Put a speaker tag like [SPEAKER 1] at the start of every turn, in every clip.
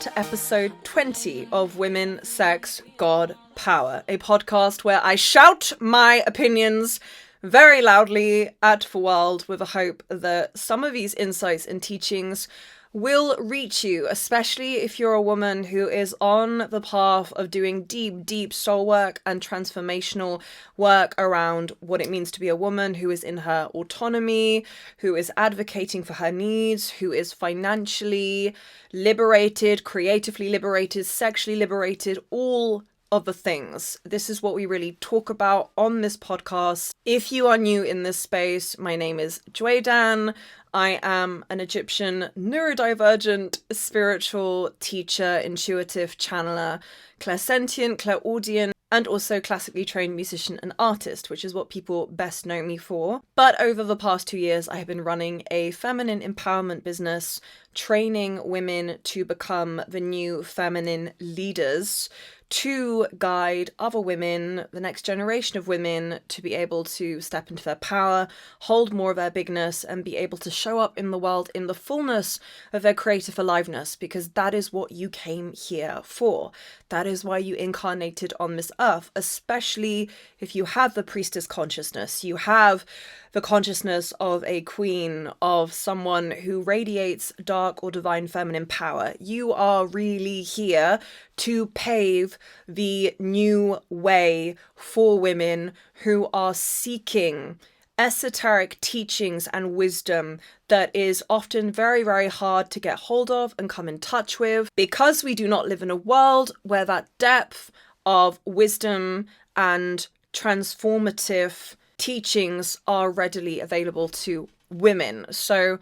[SPEAKER 1] to episode 20 of Women, Sex, God, Power, a podcast where I shout my opinions very loudly at the world with a hope that some of these insights and teachings will reach you, especially if you're a woman who is on the path of doing deep soul work and transformational work around what it means to be a woman who is in her autonomy, who is advocating for her needs, who is financially liberated, creatively liberated, sexually liberated, all of the things. This is what we really talk about on this podcast. If you are new in this space, my name is Jwaydan. I am an Egyptian neurodivergent spiritual teacher, intuitive channeler, clairsentient, clairaudient, and also classically trained musician and artist, which is what people best know me for. But over the past 2 years, I have been running a feminine empowerment business, training women to become the new feminine leaders, to guide other women, the next generation of women, to be able to step into their power, hold more of their bigness, and be able to show up in the world in the fullness of their creative aliveness, because that is what you came here for. That is why you incarnated on this earth, especially if you have the priestess consciousness. You have the consciousness of a queen, of someone who radiates dark or divine feminine power. You are really here to pave the new way for women who are seeking esoteric teachings and wisdom that is often very hard to get hold of and come in touch with, because we do not live in a world where that depth of wisdom and transformative teachings are readily available to women. So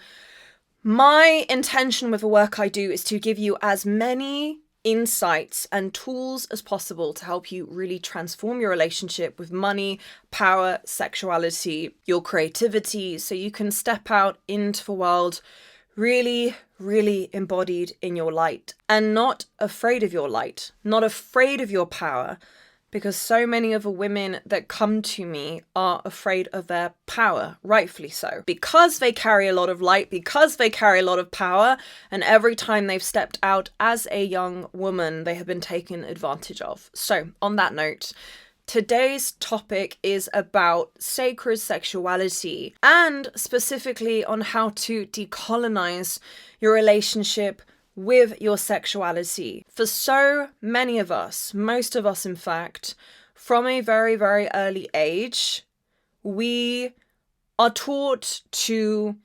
[SPEAKER 1] my intention with the work I do is to give you as many insights and tools as possible to help you really transform your relationship with money, power, sexuality, your creativity, so you can step out into the world really embodied in your light and not afraid of your light, not afraid of your power. Because so many of the women that come to me are afraid of their power, rightfully so. Because they carry a lot of light, because they carry a lot of power, and every time they've stepped out as a young woman, they have been taken advantage of. So, on that note, today's topic is about sacred sexuality, and specifically on how to decolonize your relationship with your sexuality. For so many of us, most of us in fact, from a very early age, we are taught to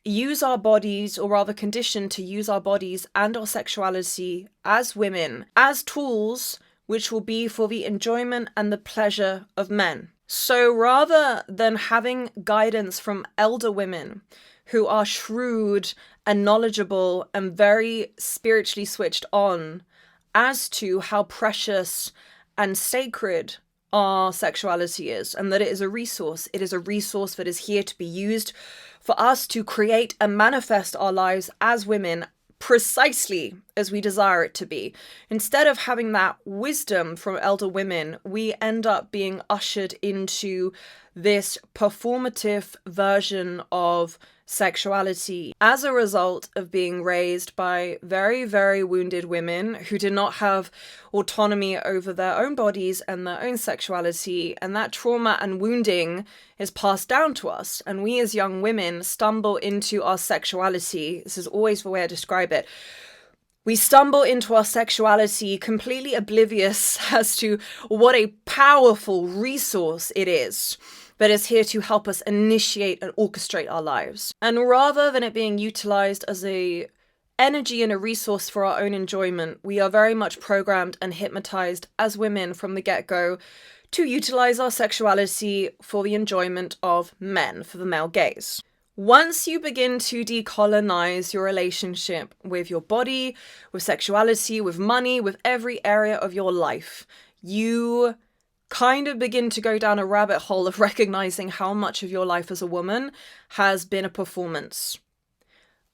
[SPEAKER 1] use our bodies, or rather conditioned to use our bodies and our sexuality as women, as tools which will be for the enjoyment and the pleasure of men. So rather than having guidance from elder women who are shrewd and knowledgeable and very spiritually switched on as to how precious and sacred our sexuality is, and that it is a resource. It is a resource that is here to be used for us to create and manifest our lives as women precisely as we desire it to be. Instead of having that wisdom from elder women, we end up being ushered into this performative version of sexuality as a result of being raised by very wounded women who did not have autonomy over their own bodies and their own sexuality, and that trauma and wounding is passed down to us, and we as young women stumble into our sexuality. This is always the way I describe it. We stumble into our sexuality completely oblivious as to what a powerful resource it is that is here to help us initiate and orchestrate our lives. And rather than it being utilized as a energy and a resource for our own enjoyment, we are very much programmed and hypnotized as women from the get-go to utilize our sexuality for the enjoyment of men, for the male gaze. Once you begin to decolonize your relationship with your body, with sexuality, with money, with every area of your life, you kind of begin to go down a rabbit hole of recognizing how much of your life as a woman has been a performance.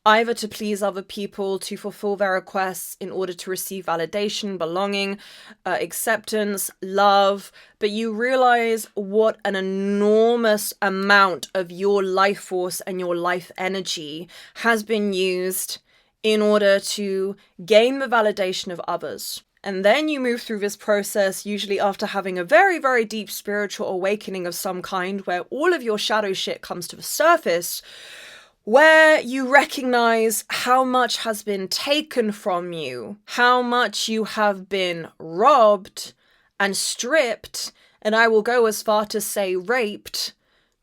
[SPEAKER 1] Either to please other people, to fulfill their requests in order to receive validation, belonging, acceptance, love. But you realize what an enormous amount of your life force and your life energy has been used in order to gain the validation of others. And then you move through this process, usually after having a very, very deep spiritual awakening of some kind, where all of your shadow shit comes to the surface, where you recognize how much has been taken from you, how much you have been robbed and stripped, and I will go as far to say raped,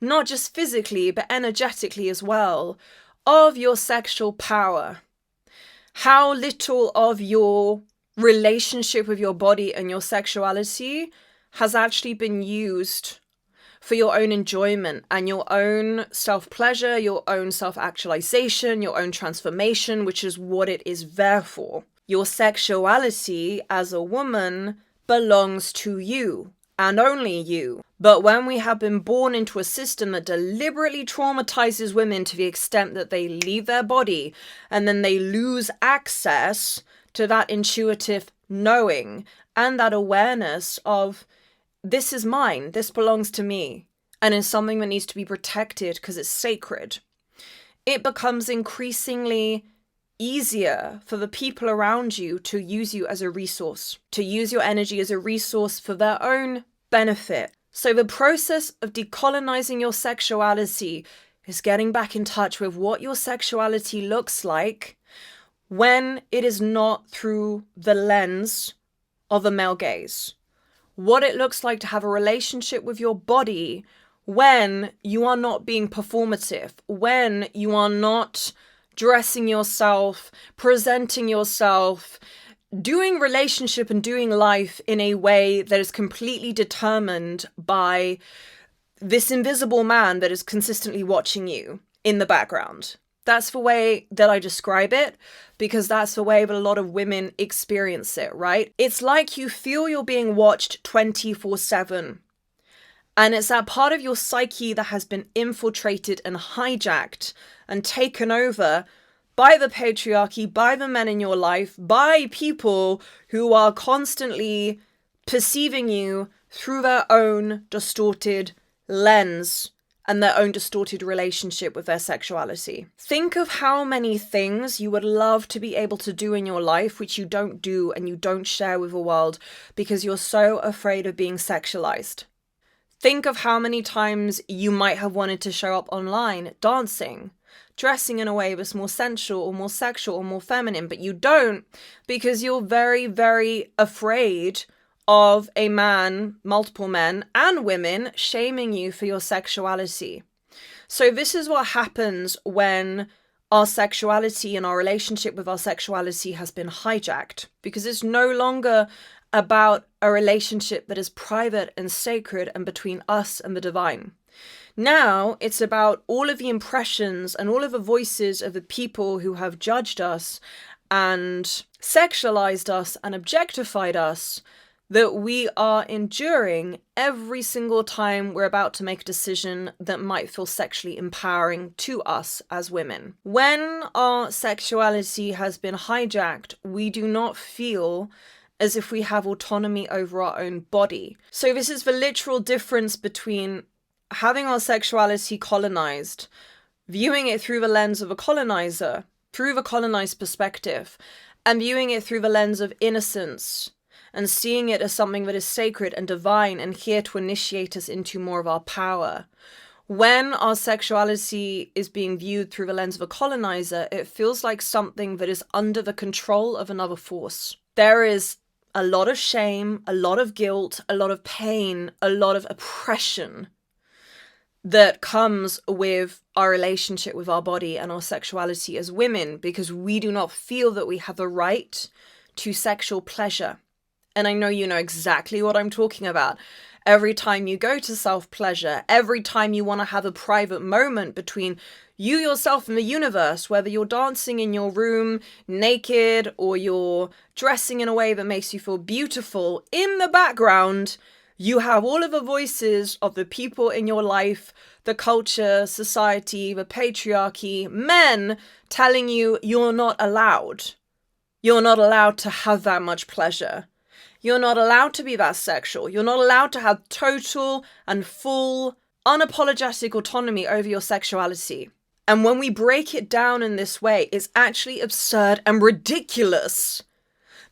[SPEAKER 1] not just physically, but energetically as well, of your sexual power. How little of your relationship with your body and your sexuality has actually been used for your own enjoyment and your own self-pleasure, your own self-actualization, your own transformation, which is what it is there for. Your sexuality as a woman belongs to you and only you. But when we have been born into a system that deliberately traumatizes women to the extent that they leave their body and then they lose access to that intuitive knowing and that awareness of, this is mine, this belongs to me, and is something that needs to be protected because it's sacred, it becomes increasingly easier for the people around you to use you as a resource, to use your energy as a resource for their own benefit. So the process of decolonizing your sexuality is getting back in touch with what your sexuality looks like when it is not through the lens of a male gaze. What it looks like to have a relationship with your body when you are not being performative, when you are not dressing yourself, presenting yourself, doing relationship and doing life in a way that is completely determined by this invisible man that is consistently watching you in the background. That's the way that I describe it, because that's the way that a lot of women experience it, right? It's like you feel you're being watched 24/7. And it's that part of your psyche that has been infiltrated and hijacked and taken over by the patriarchy, by the men in your life, by people who are constantly perceiving you through their own distorted lens and their own distorted relationship with their sexuality. Think of how many things you would love to be able to do in your life which you don't do and you don't share with the world because you're so afraid of being sexualized. Think of how many times you might have wanted to show up online dancing, dressing in a way that's more sensual or more sexual or more feminine, but you don't because you're very, very afraid of a man, multiple men and women shaming you for your sexuality. So this is what happens when our sexuality and our relationship with our sexuality has been hijacked, because it's no longer about a relationship that is private and sacred and between us and the divine. Now it's about all of the impressions and all of the voices of the people who have judged us and sexualized us and objectified us that we are enduring every single time we're about to make a decision that might feel sexually empowering to us as women. When our sexuality has been hijacked, we do not feel as if we have autonomy over our own body. So this is the literal difference between having our sexuality colonized, viewing it through the lens of a colonizer, through the colonized perspective, and viewing it through the lens of innocence, and seeing it as something that is sacred and divine and here to initiate us into more of our power. When our sexuality is being viewed through the lens of a colonizer, it feels like something that is under the control of another force. There is a lot of shame, a lot of guilt, a lot of pain, a lot of oppression that comes with our relationship with our body and our sexuality as women, because we do not feel that we have a right to sexual pleasure. And I know you know exactly what I'm talking about. Every time you go to self-pleasure, every time you want to have a private moment between you, yourself, and the universe, whether you're dancing in your room naked or you're dressing in a way that makes you feel beautiful, in the background, you have all of the voices of the people in your life, the culture, society, the patriarchy, men telling you you're not allowed. You're not allowed to have that much pleasure. You're not allowed to be that sexual. You're not allowed to have total and full, unapologetic autonomy over your sexuality. And when we break it down in this way, it's actually absurd and ridiculous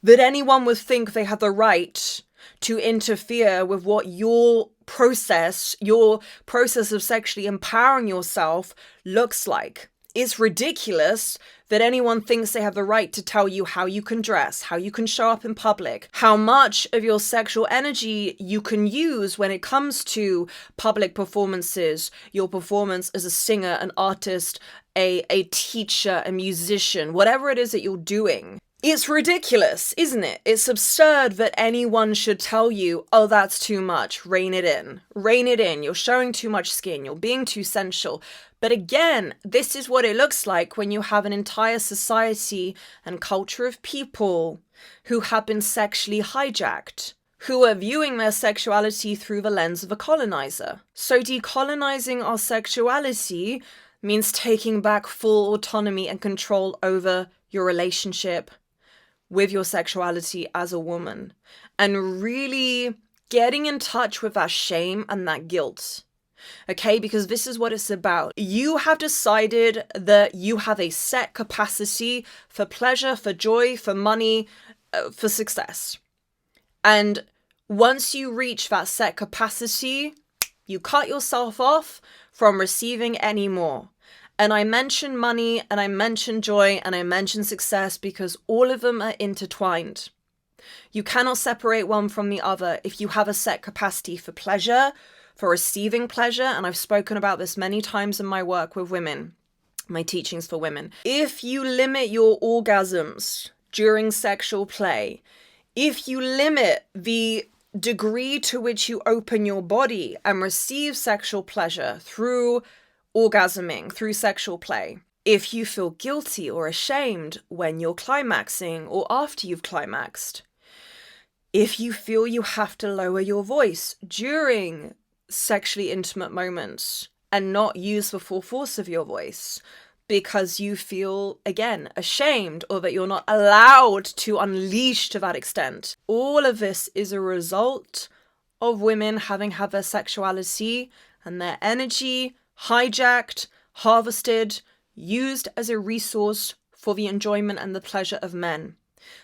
[SPEAKER 1] that anyone would think they have the right to interfere with what your process of sexually empowering yourself looks like. It's ridiculous that anyone thinks they have the right to tell you how you can dress, how you can show up in public, how much of your sexual energy you can use when it comes to public performances, your performance as a singer, an artist, a teacher, a musician, whatever it is that you're doing. It's ridiculous, isn't it? It's absurd that anyone should tell you, oh, that's too much, rein it in. Rein it in, you're showing too much skin, you're being too sensual. But again, this is what it looks like when you have an entire society and culture of people who have been sexually hijacked, who are viewing their sexuality through the lens of a colonizer. So decolonizing our sexuality means taking back full autonomy and control over your relationship with your sexuality as a woman, and really getting in touch with that shame and that guilt. Okay, because this is what it's about. You have decided that you have a set capacity for pleasure, for joy, for money, for success. And once you reach that set capacity, you cut yourself off from receiving any more. And I mention money, and I mention joy, and I mention success because all of them are intertwined. You cannot separate one from the other. If you have a set capacity for pleasure, for receiving pleasure, and I've spoken about this many times in my work with women, my teachings for women. If you limit your orgasms during sexual play, if you limit the degree to which you open your body and receive sexual pleasure through orgasming, through sexual play, if you feel guilty or ashamed when you're climaxing or after you've climaxed, if you feel you have to lower your voice during sexually intimate moments and not use the full force of your voice because you feel, again, ashamed or that you're not allowed to unleash to that extent, all of this is a result of women having had their sexuality and their energy hijacked, harvested, used as a resource for the enjoyment and the pleasure of men.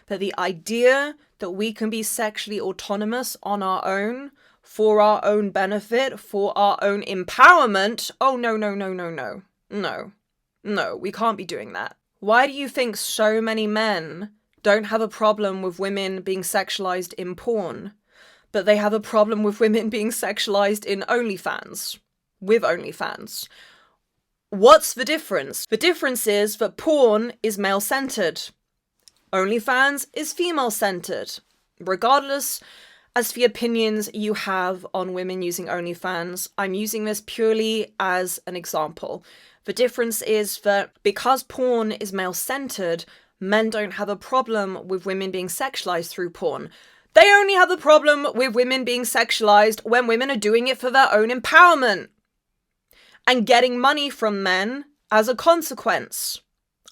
[SPEAKER 1] But the idea that we can be sexually autonomous on our own, for our own benefit, for our own empowerment, oh no, no, no, no, no. No, we can't be doing that. Why do you think so many men don't have a problem with women being sexualized in porn, but they have a problem with women being sexualized in OnlyFans? With OnlyFans. What's the difference? The difference is that porn is male-centered. OnlyFans is female-centered. Regardless as the opinions you have on women using OnlyFans, I'm using this purely as an example. The difference is that because porn is male-centered, men don't have a problem with women being sexualized through porn. They only have a problem with women being sexualized when women are doing it for their own empowerment and getting money from men as a consequence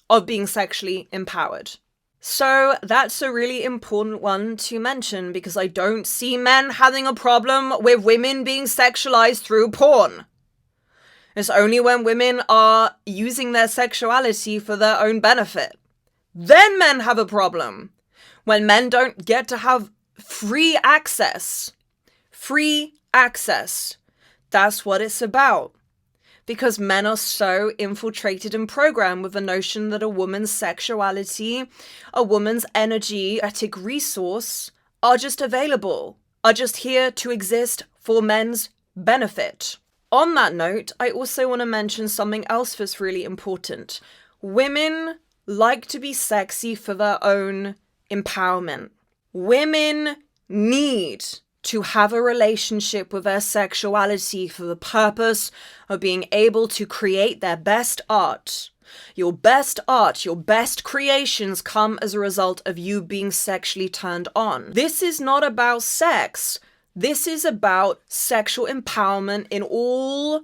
[SPEAKER 1] of being sexually empowered. So that's a really important one to mention because I don't see men having a problem with women being sexualized through porn. It's only when women are using their sexuality for their own benefit. Then men have a problem. When men don't get to have free access. Free access. That's what it's about. Because men are so infiltrated and programmed with the notion that a woman's sexuality, a woman's energy, erotic resource are just available, are just here to exist for men's benefit. On that note, I also want to mention something else that's really important. Women like to be sexy for their own empowerment. Women need to have a relationship with their sexuality for the purpose of being able to create their best art. Your best art, your best creations come as a result of you being sexually turned on. This is not about sex. This is about sexual empowerment in all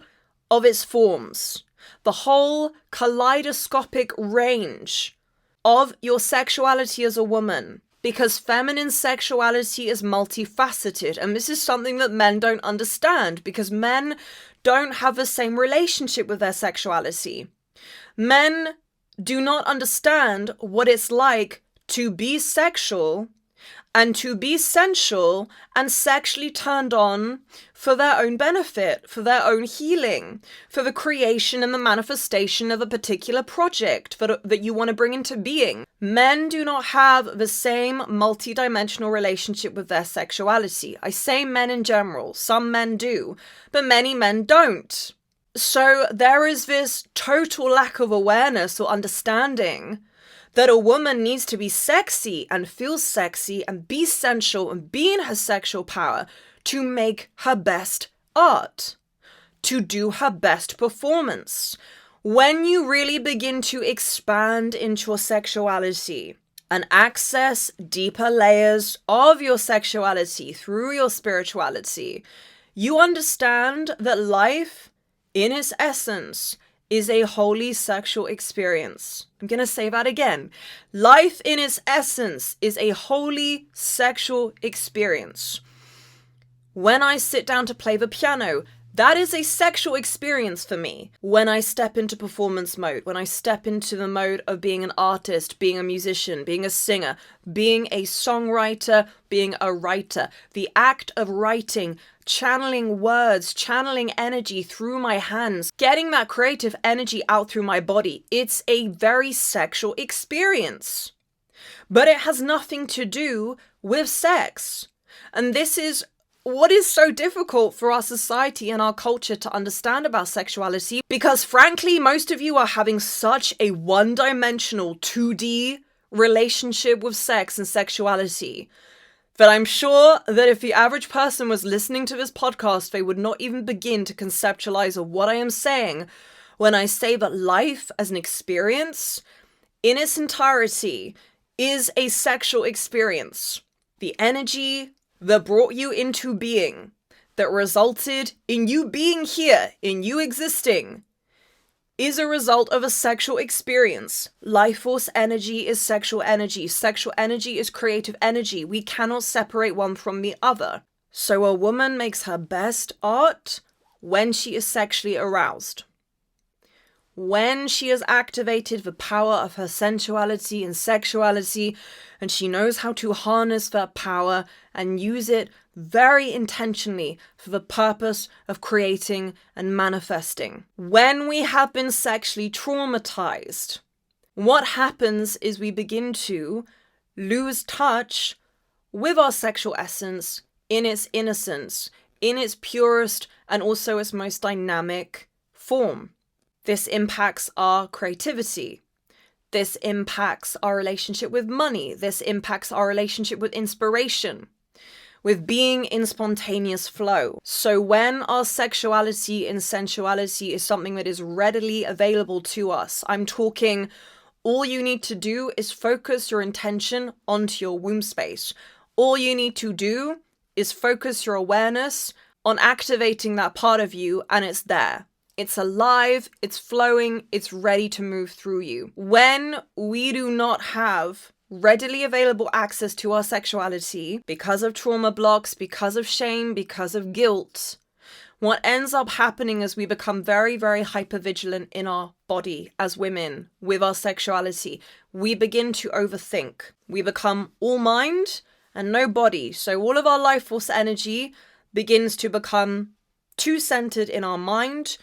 [SPEAKER 1] of its forms. The whole kaleidoscopic range of your sexuality as a woman. Because feminine sexuality is multifaceted, and this is something that men don't understand, because men don't have the same relationship with their sexuality. Men do not understand what it's like to be sexual and to be sensual and sexually turned on for their own benefit, for their own healing, for the creation and the manifestation of a particular project that you want to bring into being. Men do not have the same multidimensional relationship with their sexuality. I say men in general. Some men do, but many men don't. So there is this total lack of awareness or understanding that a woman needs to be sexy and feel sexy and be sensual and be in her sexual power to make her best art, to do her best performance. When you really begin to expand into your sexuality and access deeper layers of your sexuality through your spirituality, you understand that life, in its essence, is a wholly sexual experience. I'm going to say that again. Life in its essence is a wholly sexual experience. When I sit down to play the piano, that is a sexual experience for me. When I step into performance mode, when I step into the mode of being an artist, being a musician, being a singer, being a songwriter, being a writer, the act of writing, channeling words, channeling energy through my hands, getting that creative energy out through my body, it's a very sexual experience. But it has nothing to do with sex. And this is what is so difficult for our society and our culture to understand about sexuality, because frankly, most of you are having such a one-dimensional 2D relationship with sex and sexuality that I'm sure that if the average person was listening to this podcast, they would not even begin to conceptualize of what I am saying when I say that life as an experience in its entirety is a sexual experience. The energy that brought you into being, that resulted in you being here, in you existing, is a result of a sexual experience. Life force energy is sexual energy. Sexual energy is creative energy. We cannot separate one from the other. So a woman makes her best art when she is sexually aroused. When she has activated the power of her sensuality and sexuality, and she knows how to harness that power and use it very intentionally for the purpose of creating and manifesting. When we have been sexually traumatized, what happens is we begin to lose touch with our sexual essence in its innocence, in its purest and also its most dynamic form. This impacts our creativity. This impacts our relationship with money. This impacts our relationship with inspiration, with being in spontaneous flow. So when our sexuality and sensuality is something that is readily available to us, I'm talking all you need to do is focus your intention onto your womb space. All you need to do is focus your awareness on activating that part of you, and it's there. It's alive, it's flowing, it's ready to move through you. When we do not have readily available access to our sexuality because of trauma blocks, because of shame, because of guilt, what ends up happening is we become very, very hypervigilant in our body as women with our sexuality. We begin to overthink. We become all mind and no body. So all of our life force energy begins to become too centered in our mind,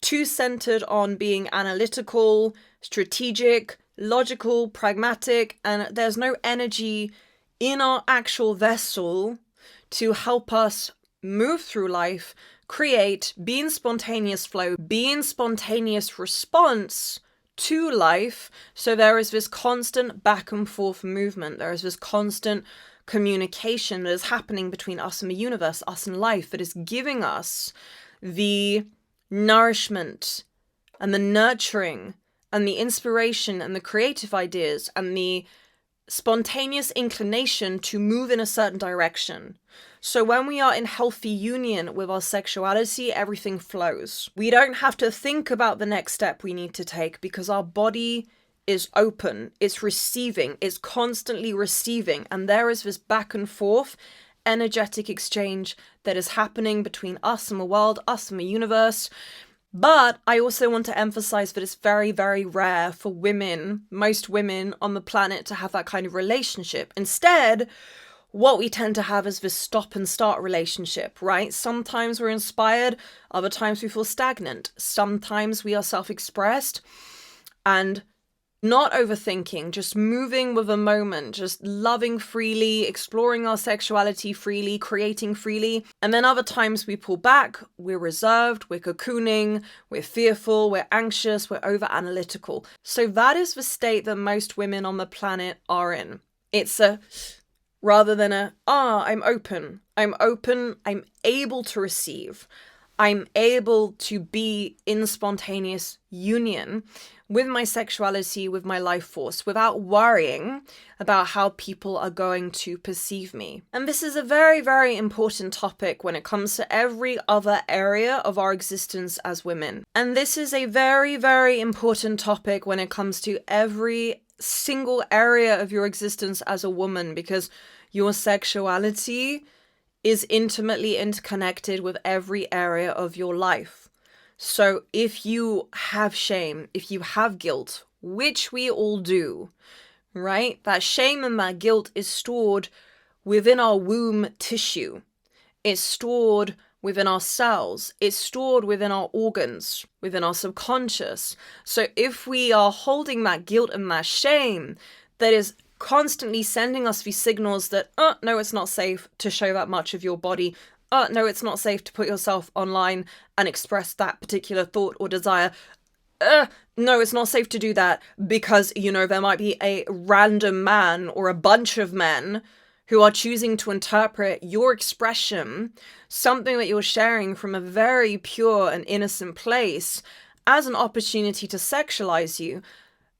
[SPEAKER 1] too centered on being analytical, strategic, logical, pragmatic, and there's no energy in our actual vessel to help us move through life, create, be in spontaneous flow, be in spontaneous response to life. So there is this constant back and forth movement. There is this constant communication that is happening between us and the universe, us and life, that is giving us the nourishment and the nurturing and the inspiration and the creative ideas and the spontaneous inclination to move in a certain direction. So when we are in healthy union with our sexuality, everything flows. We don't have to think about the next step we need to take because our body is open, it's receiving, it's constantly receiving, and there is this back and forth energetic exchange that is happening between us and the world, us and the universe, But I also want to emphasize that it's very, very rare for women, most women on the planet, to have that kind of relationship. Instead, what we tend to have is this stop and start relationship, right? Sometimes we're inspired, other times we feel stagnant. Sometimes we are self-expressed and not overthinking, just moving with a moment, just loving freely, exploring our sexuality freely, creating freely. And then other times we pull back, we're reserved, we're cocooning, we're fearful, we're anxious, we're over-analytical. So that is the state that most women on the planet are in. It's rather than I'm open, I'm able to receive, I'm able to be in spontaneous union with my sexuality, with my life force, without worrying about how people are going to perceive me. And this is a very, very important topic when it comes to every other area of our existence as women. And this is a very, very important topic when it comes to every single area of your existence as a woman, because your sexuality is intimately interconnected with every area of your life. So if you have shame, if you have guilt, which we all do, right? That shame and that guilt is stored within our womb tissue. It's stored within our cells. It's stored within our organs, within our subconscious. So if we are holding that guilt and that shame, that is constantly sending us these signals that, no, it's not safe to show that much of your body. No, it's not safe to put yourself online and express that particular thought or desire. No, it's not safe to do that because, there might be a random man or a bunch of men who are choosing to interpret your expression, something that you're sharing from a very pure and innocent place, as an opportunity to sexualize you.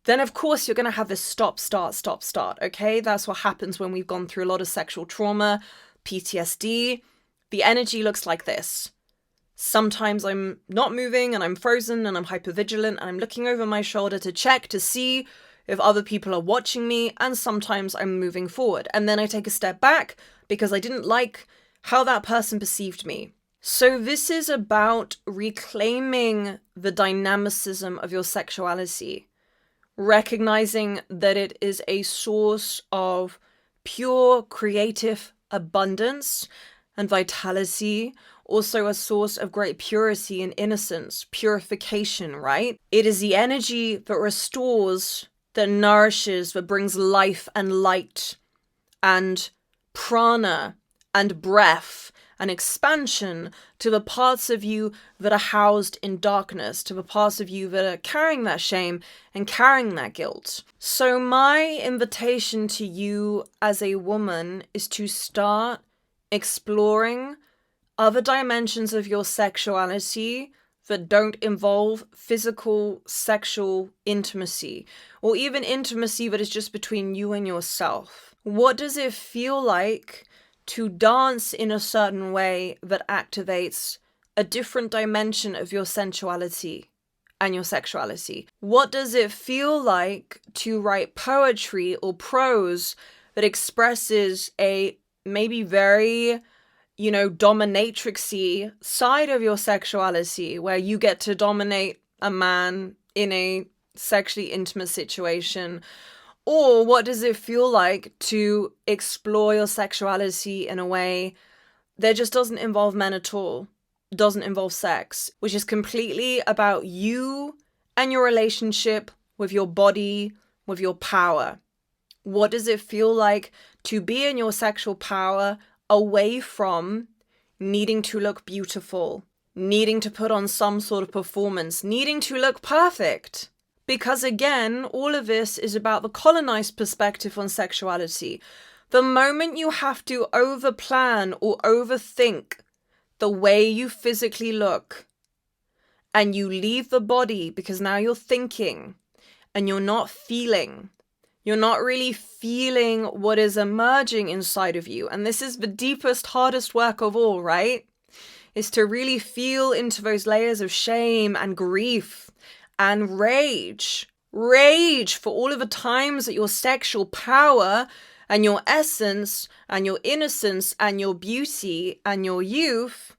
[SPEAKER 1] Then of course you're going to have this stop, start, okay? That's what happens when we've gone through a lot of sexual trauma, PTSD. The energy looks like this. Sometimes I'm not moving and I'm frozen and I'm hypervigilant and I'm looking over my shoulder to check to see if other people are watching me, and sometimes I'm moving forward. And then I take a step back because I didn't like how that person perceived me. So this is about reclaiming the dynamicism of your sexuality, recognizing that it is a source of pure creative abundance and vitality, also a source of great purity and innocence, purification, right? It is the energy that restores, that nourishes, that brings life and light and prana and breath and expansion to the parts of you that are housed in darkness, to the parts of you that are carrying that shame and carrying that guilt. So my invitation to you as a woman is to start exploring other dimensions of your sexuality that don't involve physical sexual intimacy, or even intimacy that is just between you and yourself. What does it feel like to dance in a certain way that activates a different dimension of your sensuality and your sexuality? What does it feel like to write poetry or prose that expresses a maybe very, dominatrixy side of your sexuality, where you get to dominate a man in a sexually intimate situation? Or what does it feel like to explore your sexuality in a way that just doesn't involve men at all, doesn't involve sex, which is completely about you and your relationship with your body, with your power? What does it feel like to be in your sexual power away from needing to look beautiful, needing to put on some sort of performance, needing to look perfect? Because again, all of this is about the colonized perspective on sexuality. The moment you have to overplan or overthink the way you physically look, and you leave the body because now you're thinking and you're not feeling, you're not really feeling what is emerging inside of you. And this is the deepest, hardest work of all, right? Is to really feel into those layers of shame and grief and rage. Rage for all of the times that your sexual power and your essence and your innocence and your beauty and your youth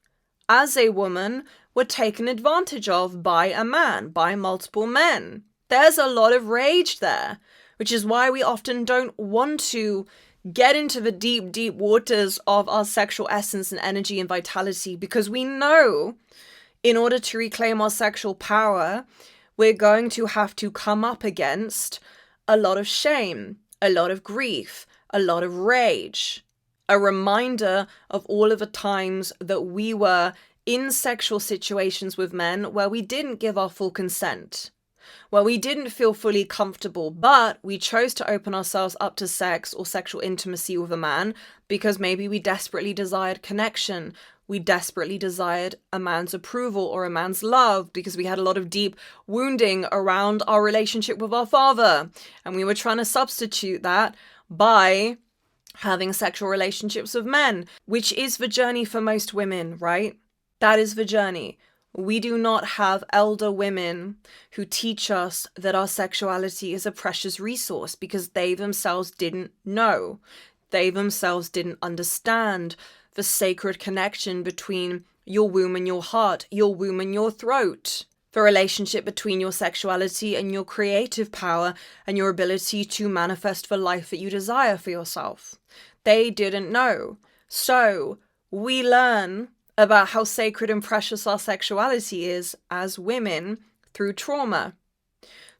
[SPEAKER 1] as a woman were taken advantage of by a man, by multiple men. There's a lot of rage there, which is why we often don't want to get into the deep, deep waters of our sexual essence and energy and vitality, because we know in order to reclaim our sexual power, we're going to have to come up against a lot of shame, a lot of grief, a lot of rage, a reminder of all of the times that we were in sexual situations with men where we didn't give our full consent, where we didn't feel fully comfortable, but we chose to open ourselves up to sex or sexual intimacy with a man because maybe we desperately desired connection. We desperately desired a man's approval or a man's love because we had a lot of deep wounding around our relationship with our father. And we were trying to substitute that by having sexual relationships with men, which is the journey for most women, right? That is the journey. We do not have elder women who teach us that our sexuality is a precious resource because they themselves didn't know. They themselves didn't understand the sacred connection between your womb and your heart, your womb and your throat, the relationship between your sexuality and your creative power and your ability to manifest the life that you desire for yourself. They didn't know. So we learn about how sacred and precious our sexuality is as women through trauma,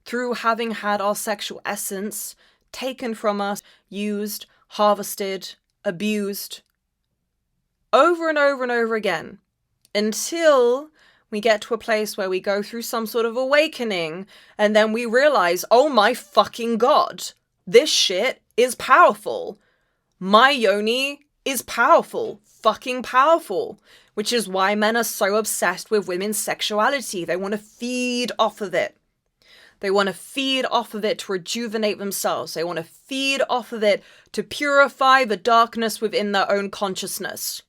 [SPEAKER 1] through having had our sexual essence taken from us, used, harvested, abused, over and over and over again, until we get to a place where we go through some sort of awakening, and then we realize, oh my fucking God, this shit is powerful. My yoni is powerful, fucking powerful, which is why men are so obsessed with women's sexuality. They want to feed off of it. They want to feed off of it to rejuvenate themselves. They want to feed off of it to purify the darkness within their own consciousness.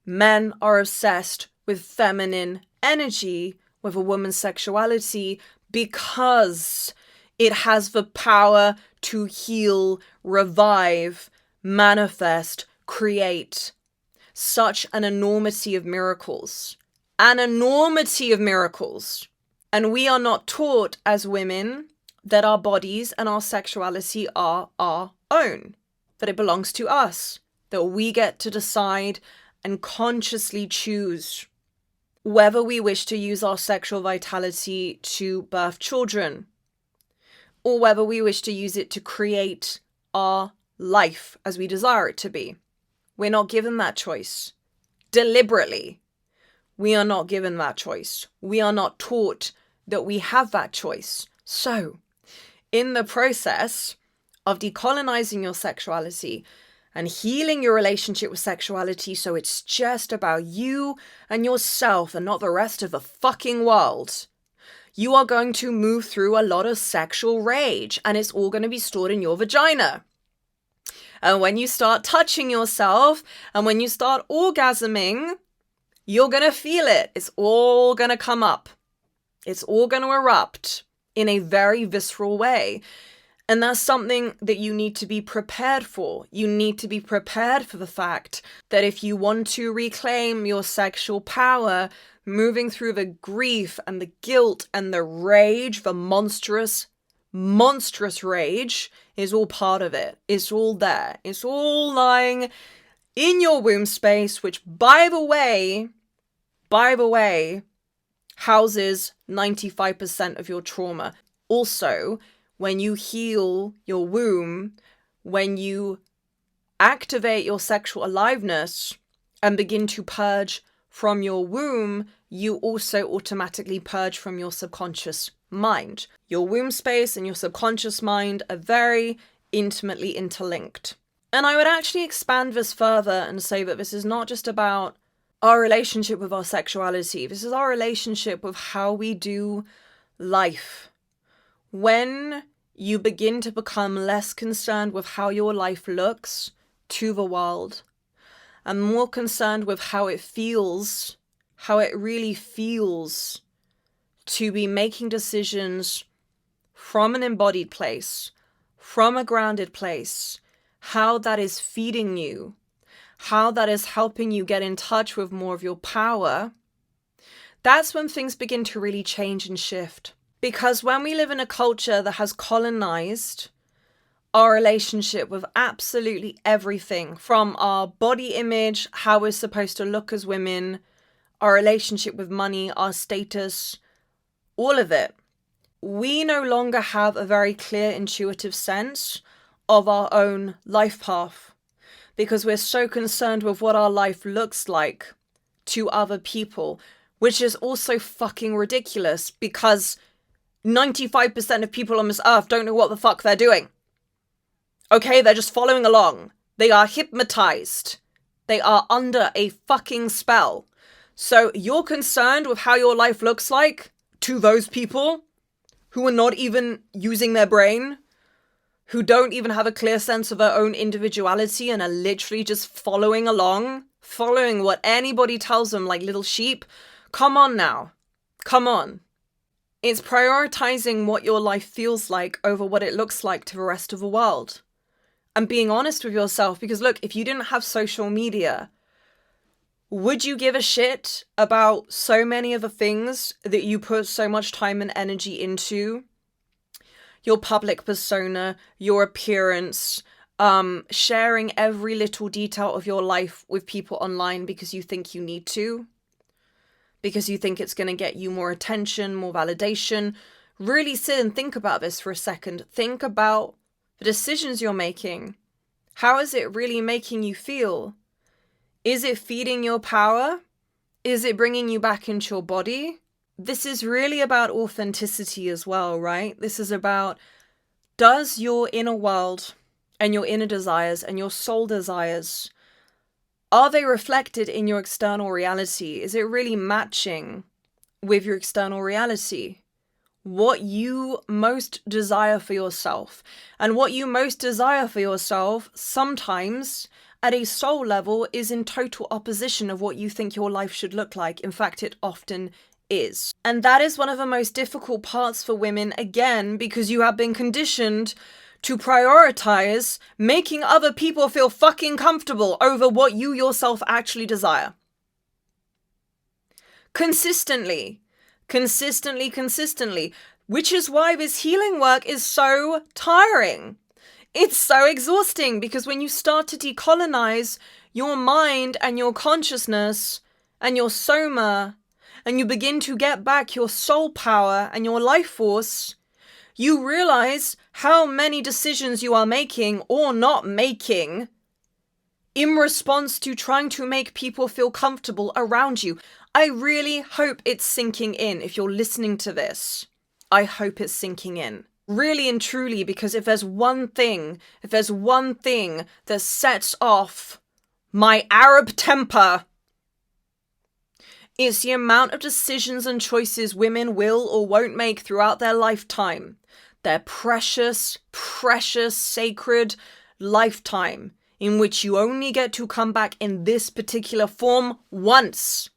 [SPEAKER 1] Men are obsessed with feminine energy, with a woman's sexuality, because it has the power to heal, revive, manifest, create such an enormity of miracles. An enormity of miracles. And we are not taught as women that our bodies and our sexuality are our own, that it belongs to us, that we get to decide and consciously choose whether we wish to use our sexual vitality to birth children, or whether we wish to use it to create our life as we desire it to be. We're not given that choice. Deliberately, we are not given that choice. We are not taught that we have that choice. So, in the process of decolonizing your sexuality and healing your relationship with sexuality so it's just about you and yourself and not the rest of the fucking world, you are going to move through a lot of sexual rage, and it's all going to be stored in your vagina. And when you start touching yourself and when you start orgasming, you're going to feel it. It's all going to come up. It's all going to erupt in a very visceral way. And that's something that you need to be prepared for. You need to be prepared for the fact that if you want to reclaim your sexual power, moving through the grief and the guilt and the rage, the monstrous rage is all part of it. It's all there. It's all lying in your womb space, which, by the way, houses 95% of your trauma. Also, when you heal your womb, when you activate your sexual aliveness and begin to purge from your womb, you also automatically purge from your subconscious mind. Your womb space and your subconscious mind are very intimately interlinked. And I would actually expand this further and say that this is not just about our relationship with our sexuality. This is our relationship with how we do life. When you begin to become less concerned with how your life looks to the world and more concerned with how it feels, how it really feels to be making decisions from an embodied place, from a grounded place, how that is feeding you, how that is helping you get in touch with more of your power, that's when things begin to really change and shift. Because when we live in a culture that has colonized our relationship with absolutely everything, from our body image, how we're supposed to look as women, our relationship with money, our status, all of it, we no longer have a very clear, intuitive sense of our own life path, because we're so concerned with what our life looks like to other people, which is also fucking ridiculous, because 95% of people on this earth don't know what the fuck they're doing. Okay, they're just following along. They are hypnotized. They are under a fucking spell. So you're concerned with how your life looks like to those people who are not even using their brain, who don't even have a clear sense of their own individuality and are literally just following along, following what anybody tells them like little sheep. Come on now. Come on. It's prioritizing what your life feels like over what it looks like to the rest of the world. And being honest with yourself, because look, if you didn't have social media, would you give a shit about so many of the things that you put so much time and energy into? Your public persona, your appearance, sharing every little detail of your life with people online because you think you need to? Because you think it's going to get you more attention, more validation? Really sit and think about this for a second. Think about the decisions you're making. How is it really making you feel? Is it feeding your power? Is it bringing you back into your body? This is really about authenticity as well, right? This is about, does your inner world and your inner desires and your soul desires, are they reflected in your external reality? Is it really matching with your external reality? What you most desire for yourself. And what you most desire for yourself sometimes at a soul level is in total opposition of what you think your life should look like. In fact, it often is. And that is one of the most difficult parts for women, again, because you have been conditioned to prioritize making other people feel fucking comfortable over what you yourself actually desire. Consistently. Which is why this healing work is so tiring. It's so exhausting, because when you start to decolonize your mind and your consciousness and your soma, and you begin to get back your soul power and your life force, you realize how many decisions you are making or not making in response to trying to make people feel comfortable around you. I really hope it's sinking in. If you're listening to this, I hope it's sinking in. Really and truly, because if there's one thing that sets off my Arab temper, it's the amount of decisions and choices women will or won't make throughout their lifetime. Their precious, sacred lifetime, in which you only get to come back in this particular form once.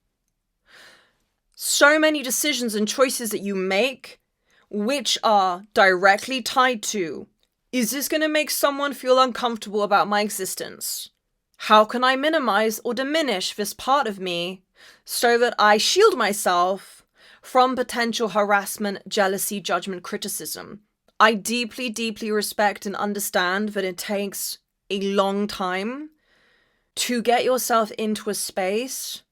[SPEAKER 1] So many decisions and choices that you make, which are directly tied to, is this going to make someone feel uncomfortable about my existence? How can I minimize or diminish this part of me so that I shield myself from potential harassment, jealousy, judgment, criticism? I deeply respect and understand that it takes a long time to get yourself into a space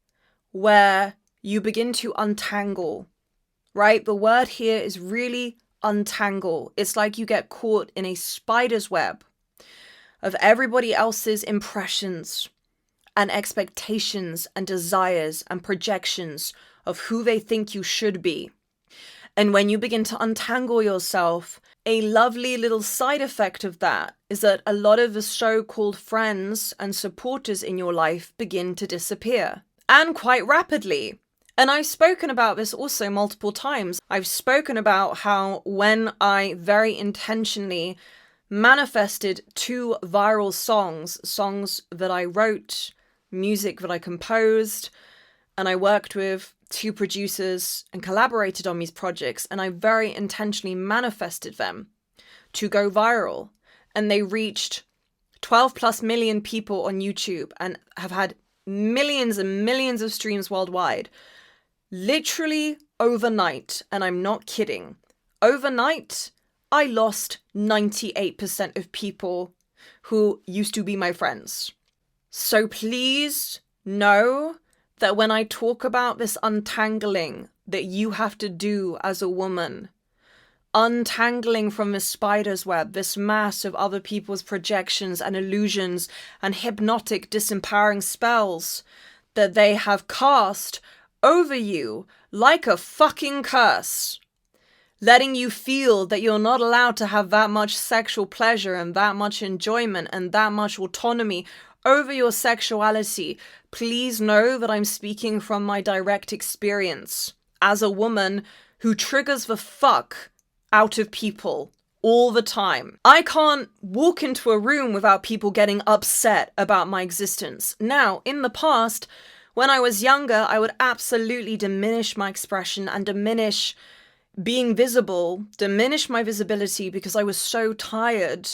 [SPEAKER 1] where you begin to untangle, right? The word here is really untangle. It's like you get caught in a spider's web of everybody else's impressions and expectations and desires and projections of who they think you should be. And when you begin to untangle yourself, a lovely little side effect of that is that a lot of the so-called friends and supporters in your life begin to disappear, and quite rapidly. And I've spoken about this also multiple times. I've spoken about how when I very intentionally manifested 2 viral songs that I wrote, music that I composed, and I worked with 2 producers and collaborated on these projects, and I very intentionally manifested them to go viral. And they reached 12+ million people on YouTube and have had millions and millions of streams worldwide. Literally overnight, and I'm not kidding, overnight, I lost 98% of people who used to be my friends. So please know that when I talk about this untangling that you have to do as a woman, untangling from this spider's web, this mass of other people's projections and illusions and hypnotic, disempowering spells that they have cast over you like a fucking curse, letting you feel that you're not allowed to have that much sexual pleasure and that much enjoyment and that much autonomy over your sexuality. Please know that I'm speaking from my direct experience as a woman who triggers the fuck out of people all the time. I can't walk into a room without people getting upset about my existence. Now, in the past, when I was younger, I would absolutely diminish my expression and diminish being visible, diminish my visibility because I was so tired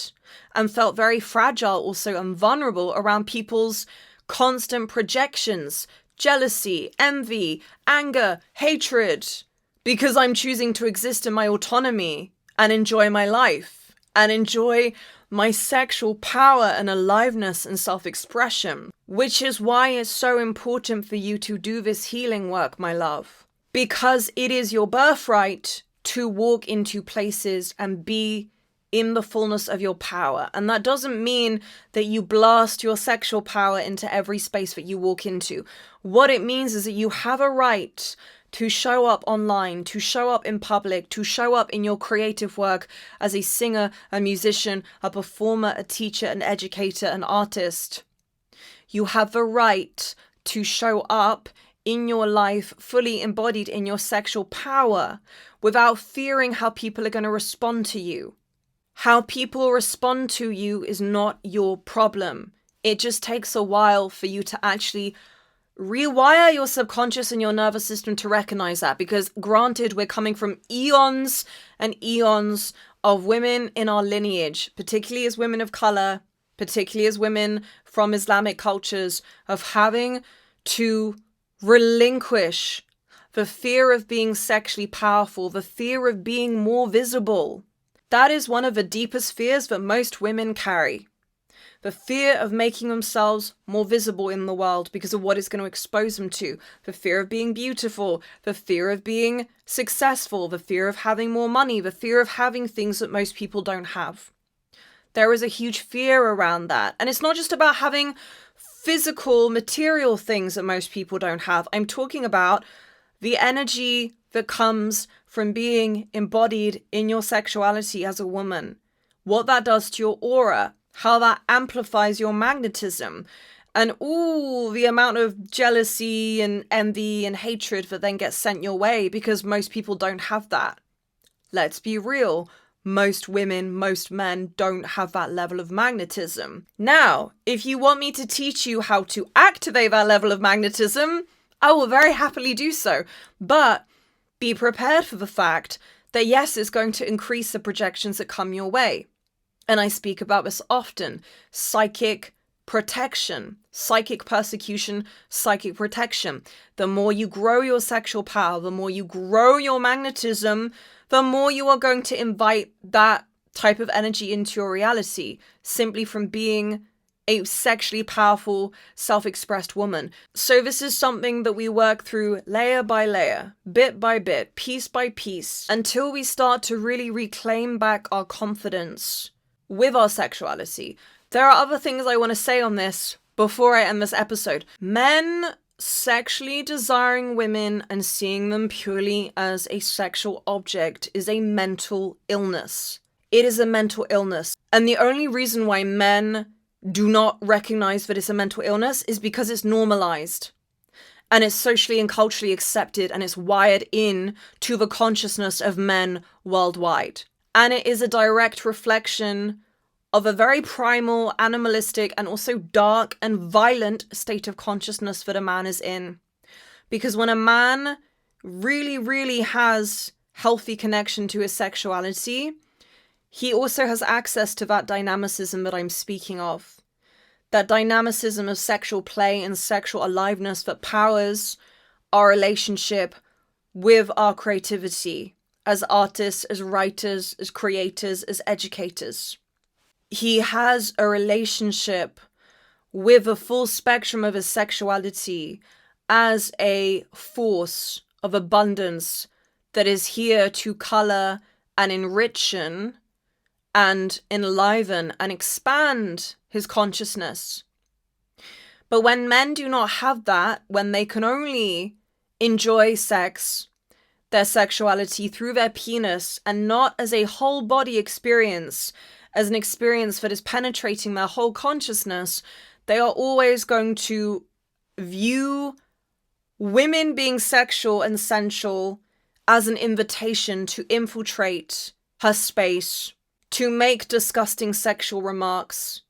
[SPEAKER 1] and felt very fragile also and vulnerable around people's constant projections, jealousy, envy, anger, hatred, because I'm choosing to exist in my autonomy and enjoy my life and enjoy my sexual power and aliveness and self-expression, which is why it's so important for you to do this healing work, my love, because it is your birthright to walk into places and be in the fullness of your power. And that doesn't mean that you blast your sexual power into every space that you walk into. What it means is that you have a right to show up online, to show up in public, to show up in your creative work as a singer, a musician, a performer, a teacher, an educator, an artist. You have the right to show up in your life fully embodied in your sexual power without fearing how people are going to respond to you. How people respond to you is not your problem. It just takes a while for you to actually rewire your subconscious and your nervous system to recognize that, because granted, we're coming from eons and eons of women in our lineage, particularly as women of color, particularly as women from Islamic cultures, of having to relinquish the fear of being sexually powerful, the fear of being more visible. That is one of the deepest fears that most women carry. The fear of making themselves more visible in the world because of what it's going to expose them to. The fear of being beautiful, the fear of being successful, the fear of having more money, the fear of having things that most people don't have. There is a huge fear around that. And it's not just about having physical, material things that most people don't have. I'm talking about the energy that comes from being embodied in your sexuality as a woman. What that does to your aura, how that amplifies your magnetism, and the amount of jealousy and envy and hatred that then gets sent your way because most people don't have that. Let's be real. Most women, most men don't have that level of magnetism. Now, if you want me to teach you how to activate that level of magnetism, I will very happily do so. But be prepared for the fact that yes, it's going to increase the projections that come your way. And I speak about this often. Psychic protection, psychic persecution, psychic protection. The more you grow your sexual power, the more you grow your magnetism, the more you are going to invite that type of energy into your reality, simply from being a sexually powerful, self-expressed woman. So this is something that we work through layer by layer, bit by bit, piece by piece, until we start to really reclaim back our confidence with our sexuality. There are other things I want to say on this before I end this episode. Men sexually desiring women and seeing them purely as a sexual object is a mental illness. It is a mental illness. And the only reason why men do not recognize that it's a mental illness is because it's normalized. And it's socially and culturally accepted, and it's wired in to the consciousness of men worldwide. And it is a direct reflection of a very primal, animalistic, and also dark and violent state of consciousness that a man is in. Because when a man really, really has healthy connection to his sexuality, he also has access to that dynamicism that I'm speaking of. That dynamicism of sexual play and sexual aliveness that powers our relationship with our creativity as artists, as writers, as creators, as educators. He has a relationship with a full spectrum of his sexuality as a force of abundance that is here to color and enrichen and enliven and expand his consciousness. But when men do not have that, when they can only enjoy sex, their sexuality through their penis and not as a whole body experience, as an experience that is penetrating their whole consciousness, they are always going to view women being sexual and sensual as an invitation to infiltrate her space, to make disgusting sexual remarks.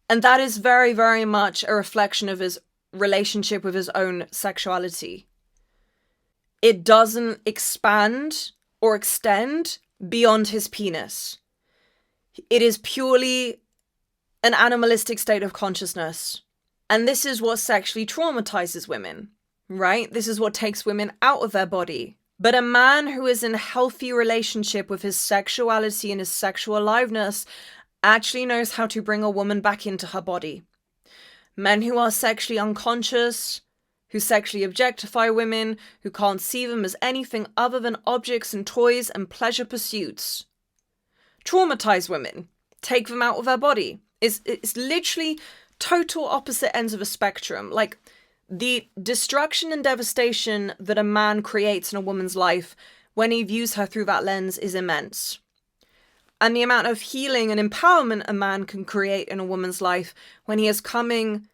[SPEAKER 1] And that is very, very much a reflection of his relationship with his own sexuality. It doesn't expand or extend beyond his penis. It is purely an animalistic state of consciousness. And this is what sexually traumatizes women, right? This is what takes women out of their body. But a man who is in healthy relationship with his sexuality and his sexual aliveness actually knows how to bring a woman back into her body. Men who are sexually unconscious, who sexually objectify women, who can't see them as anything other than objects and toys and pleasure pursuits, traumatize women, take them out of their body. It's literally total opposite ends of a spectrum. Like, the destruction and devastation that a man creates in a woman's life when he views her through that lens is immense. And the amount of healing and empowerment a man can create in a woman's life when he is coming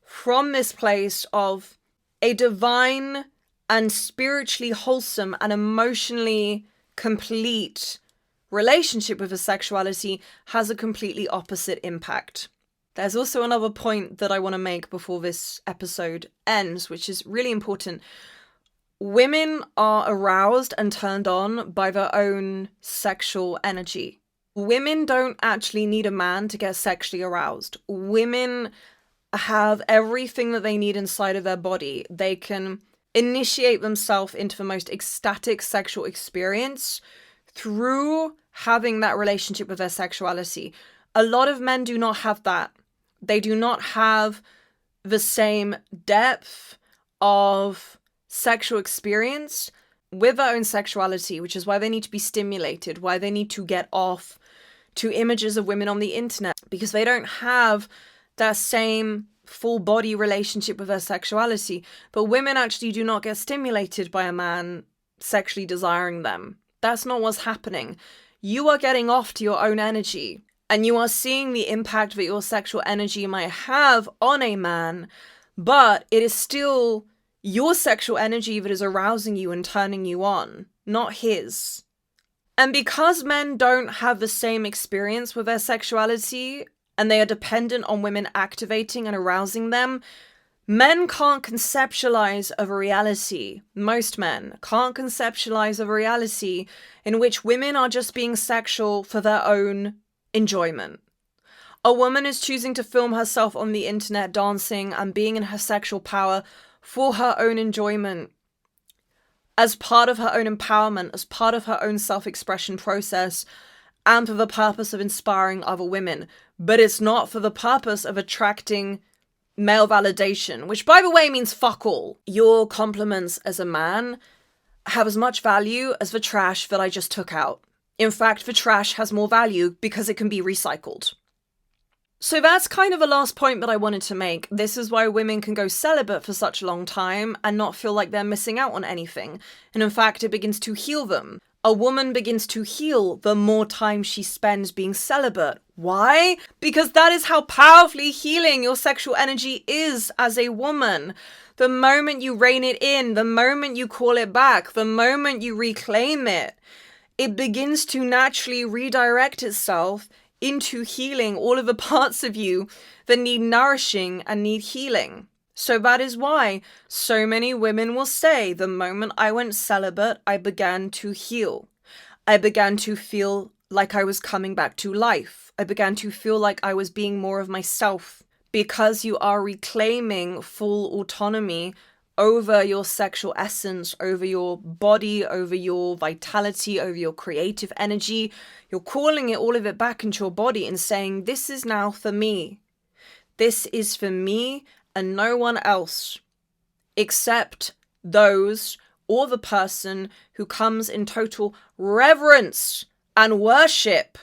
[SPEAKER 1] from this place of a divine and spiritually wholesome and emotionally complete relationship with his sexuality has a completely opposite impact. There's also another point that I want to make before this episode ends, which is really important. Women are aroused and turned on by their own sexual energy. Women don't actually need a man to get sexually aroused. Women have everything that they need inside of their body. They can initiate themselves into the most ecstatic sexual experience through having that relationship with their sexuality. A lot of men do not have that. They do not have the same depth of sexual experience with their own sexuality, which is why they need to be stimulated, why they need to get off to images of women on the internet, because they don't have that same full body relationship with their sexuality. But women actually do not get stimulated by a man sexually desiring them. That's not what's happening. You are getting off to your own energy, and you are seeing the impact that your sexual energy might have on a man, but it is still your sexual energy that is arousing you and turning you on, not his. And because men don't have the same experience with their sexuality, and they are dependent on women activating and arousing them, men can't conceptualize of a reality. Most men can't conceptualize of a reality in which women are just being sexual for their own enjoyment. A woman is choosing to film herself on the internet dancing and being in her sexual power for her own enjoyment, as part of her own empowerment, as part of her own self-expression process, and for the purpose of inspiring other women. But it's not for the purpose of attracting male validation, which, by the way, means fuck all. Your compliments as a man have as much value as the trash that I just took out. In fact, the trash has more value because it can be recycled. So that's kind of the last point that I wanted to make. This is why women can go celibate for such a long time and not feel like they're missing out on anything. And in fact, it begins to heal them. A woman begins to heal the more time she spends being celibate. Why? Because that is how powerfully healing your sexual energy is as a woman. The moment you rein it in, the moment you call it back, the moment you reclaim it, it begins to naturally redirect itself into healing all of the parts of you that need nourishing and need healing. So that is why so many women will say, the moment I went celibate, I began to heal. I began to feel like I was coming back to life. I began to feel like I was being more of myself. Because you are reclaiming full autonomy over your sexual essence, over your body, over your vitality, over your creative energy. You're calling it, all of it, back into your body and saying, this is now for me. This is for me and no one else except those or the person who comes in total reverence and worship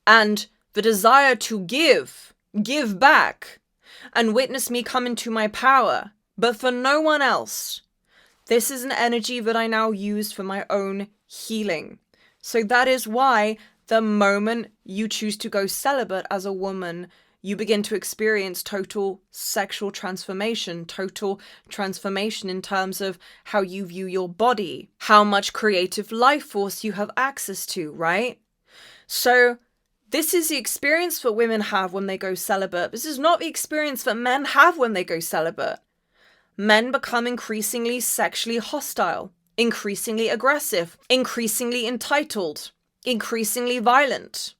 [SPEAKER 1] and the desire to give back and witness me come into my power, but for no one else. This is an energy that I now use for my own healing. So that is why the moment you choose to go celibate as a woman, you begin to experience total sexual transformation, total transformation in terms of how you view your body, how much creative life force you have access to, right? So this is the experience that women have when they go celibate. This is not the experience that men have when they go celibate. Men become increasingly sexually hostile, increasingly aggressive, increasingly entitled, increasingly violent.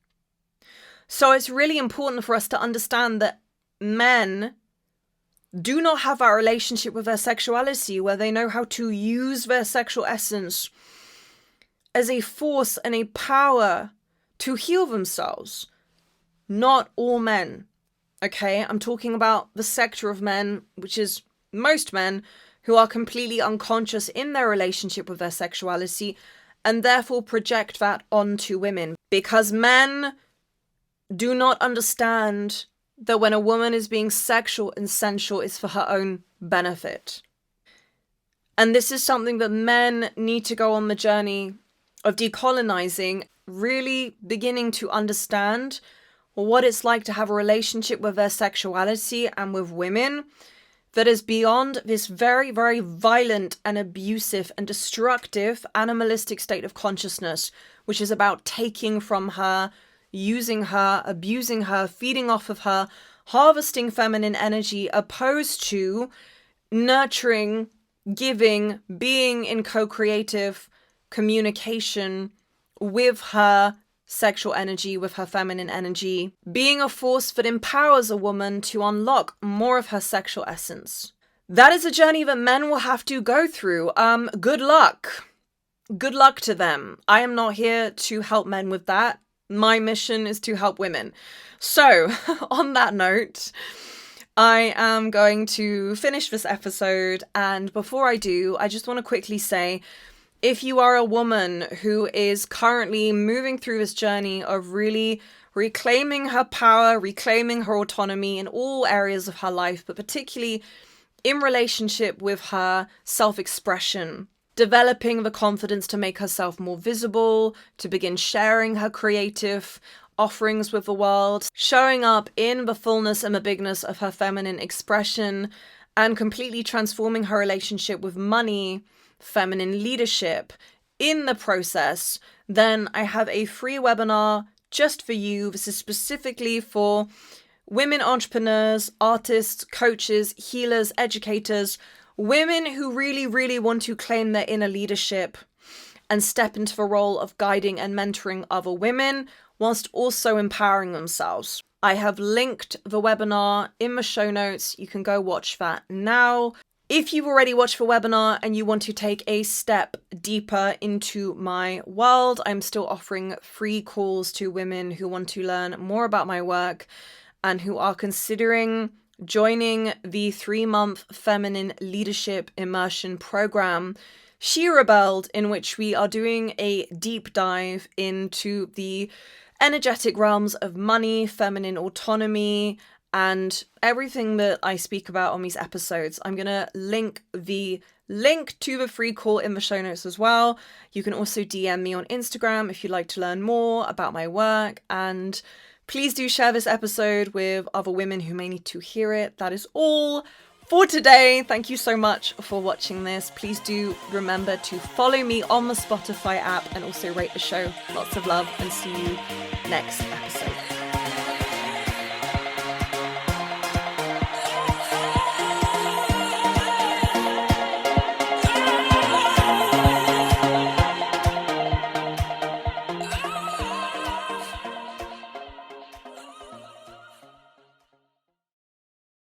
[SPEAKER 1] So it's really important for us to understand that men do not have a relationship with their sexuality where they know how to use their sexual essence as a force and a power to heal themselves. Not all men, okay? I'm talking about the sector of men, which is most men, who are completely unconscious in their relationship with their sexuality and therefore project that onto women. Because men do not understand that when a woman is being sexual and sensual, it's for her own benefit. And this is something that men need to go on the journey of decolonizing, really beginning to understand what it's like to have a relationship with their sexuality and with women that is beyond this very, very violent and abusive and destructive animalistic state of consciousness, which is about taking from her, using her, abusing her, feeding off of her, harvesting feminine energy, opposed to nurturing, giving, being in co-creative communication with her sexual energy, with her feminine energy, being a force that empowers a woman to unlock more of her sexual essence. That is a journey that men will have to go through. Good luck. Good luck to them. I am not here to help men with that. My mission is to help women. So, on that note, I am going to finish this episode. And before I do, I just want to quickly say, if you are a woman who is currently moving through this journey of really reclaiming her power, reclaiming her autonomy in all areas of her life, but particularly in relationship with her self-expression, developing the confidence to make herself more visible, to begin sharing her creative offerings with the world, showing up in the fullness and the bigness of her feminine expression, and completely transforming her relationship with money, feminine leadership in the process, then I have a free webinar just for you. This is specifically for women entrepreneurs, artists, coaches, healers, educators, women who really, really want to claim their inner leadership and step into the role of guiding and mentoring other women whilst also empowering themselves. I have linked the webinar in the show notes. You can go watch that now. If you've already watched the webinar and you want to take a step deeper into my world, I'm still offering free calls to women who want to learn more about my work and who are considering joining the 3-month Feminine Leadership Immersion program, She Rebelled, in which we are doing a deep dive into the energetic realms of money, feminine autonomy, and everything that I speak about on these episodes. I'm going to link the link to the free call in the show notes as well. You can also DM me on Instagram if you'd like to learn more about my work. And please do share this episode with other women who may need to hear it. That is all for today. Thank you so much for watching this. Please do remember to follow me on the Spotify app and also rate the show. Lots of love and see you next episode.